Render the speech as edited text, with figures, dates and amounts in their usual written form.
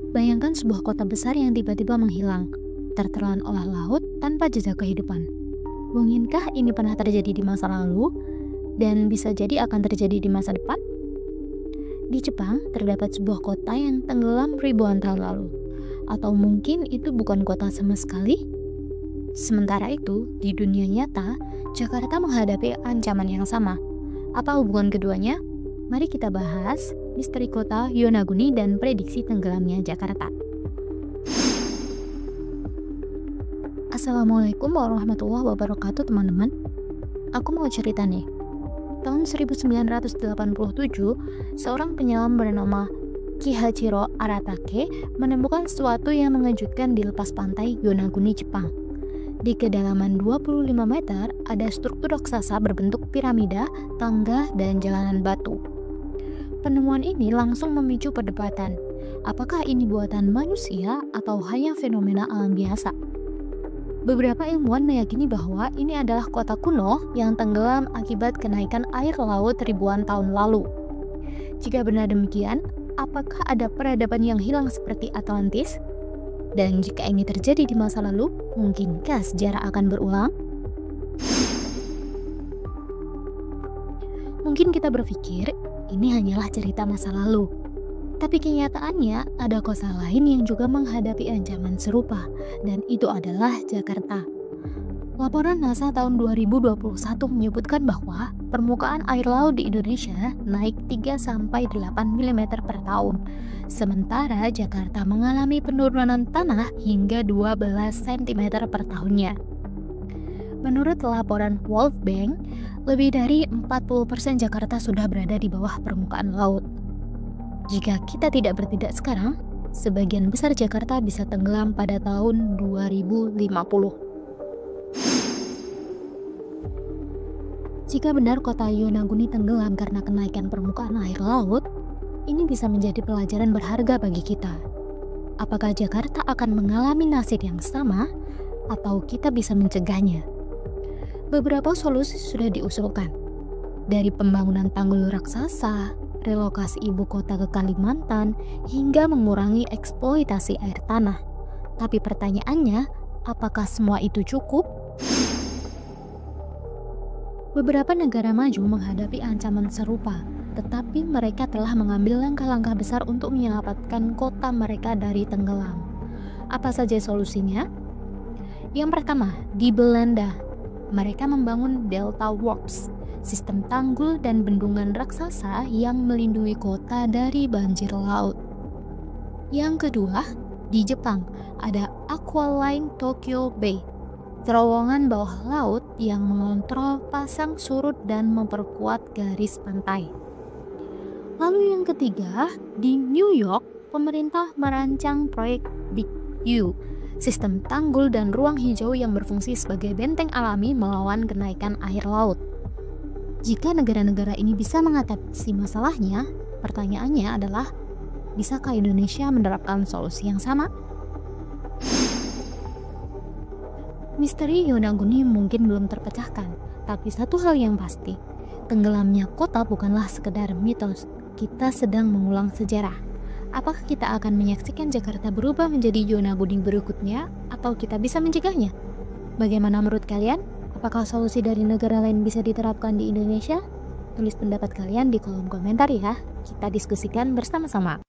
Bayangkan sebuah kota besar yang tiba-tiba menghilang, tertelan oleh laut tanpa jejak kehidupan. Mungkinkah ini pernah terjadi di masa lalu dan bisa jadi akan terjadi di masa depan? Di Jepang, terdapat sebuah kota yang tenggelam ribuan tahun lalu. Atau mungkin itu bukan kota sama sekali? Sementara itu, di dunia nyata, Jakarta menghadapi ancaman yang sama. Apa hubungan keduanya? Mari kita bahas misteri kota Yonaguni dan prediksi tenggelamnya Jakarta. Assalamualaikum warahmatullahi wabarakatuh teman-teman. Aku mau cerita nih. Tahun 1987, seorang penyelam bernama Kihachiro Aratake menemukan sesuatu yang mengejutkan di lepas pantai Yonaguni, Jepang. Di kedalaman 25 meter, ada struktur raksasa berbentuk piramida, tangga, dan jalanan batu. Penemuan ini langsung memicu perdebatan. Apakah ini buatan manusia atau hanya fenomena alam biasa? Beberapa ilmuwan meyakini bahwa ini adalah kota kuno yang tenggelam akibat kenaikan air laut ribuan tahun lalu. Jika benar demikian, apakah ada peradaban yang hilang seperti Atlantis? Dan jika ini terjadi di masa lalu, mungkinkah sejarah akan berulang? Mungkin kita berpikir ini hanyalah cerita masa lalu. Tapi kenyataannya ada kota lain yang juga menghadapi ancaman serupa, dan itu adalah Jakarta. Laporan NASA tahun 2021 menyebutkan bahwa permukaan air laut di Indonesia naik 3-8 mm per tahun. Sementara Jakarta mengalami penurunan tanah hingga 12 cm per tahunnya. Menurut laporan World Bank, lebih dari 40% Jakarta sudah berada di bawah permukaan laut. Jika kita tidak bertindak sekarang, sebagian besar Jakarta bisa tenggelam pada tahun 2050. Jika benar kota Yonaguni tenggelam karena kenaikan permukaan air laut, ini bisa menjadi pelajaran berharga bagi kita. Apakah Jakarta akan mengalami nasib yang sama, atau kita bisa mencegahnya? Beberapa solusi sudah diusulkan, dari pembangunan tanggul raksasa, relokasi ibu kota ke Kalimantan, hingga mengurangi eksploitasi air tanah. Tapi pertanyaannya, apakah semua itu cukup? Beberapa negara maju menghadapi ancaman serupa, tetapi mereka telah mengambil langkah-langkah besar untuk menyelamatkan kota mereka dari tenggelam. Apa saja solusinya? Yang pertama, di Belanda, mereka membangun Delta Works, sistem tanggul dan bendungan raksasa yang melindungi kota dari banjir laut. Yang kedua, di Jepang ada Aqualine Tokyo Bay, terowongan bawah laut yang mengontrol pasang surut dan memperkuat garis pantai. Lalu yang ketiga, di New York, pemerintah merancang proyek Big U, sistem tanggul dan ruang hijau yang berfungsi sebagai benteng alami melawan kenaikan air laut. Jika negara-negara ini bisa mengatasi masalahnya, pertanyaannya adalah, bisakah Indonesia menerapkan solusi yang sama? Misteri Yonaguni mungkin belum terpecahkan, tapi satu hal yang pasti, tenggelamnya kota bukanlah sekedar mitos. Kita sedang mengulang sejarah. Apakah kita akan menyaksikan Jakarta berubah menjadi Yonaguni berikutnya, atau kita bisa mencegahnya? Bagaimana menurut kalian? Apakah solusi dari negara lain bisa diterapkan di Indonesia? Tulis pendapat kalian di kolom komentar ya, kita diskusikan bersama-sama.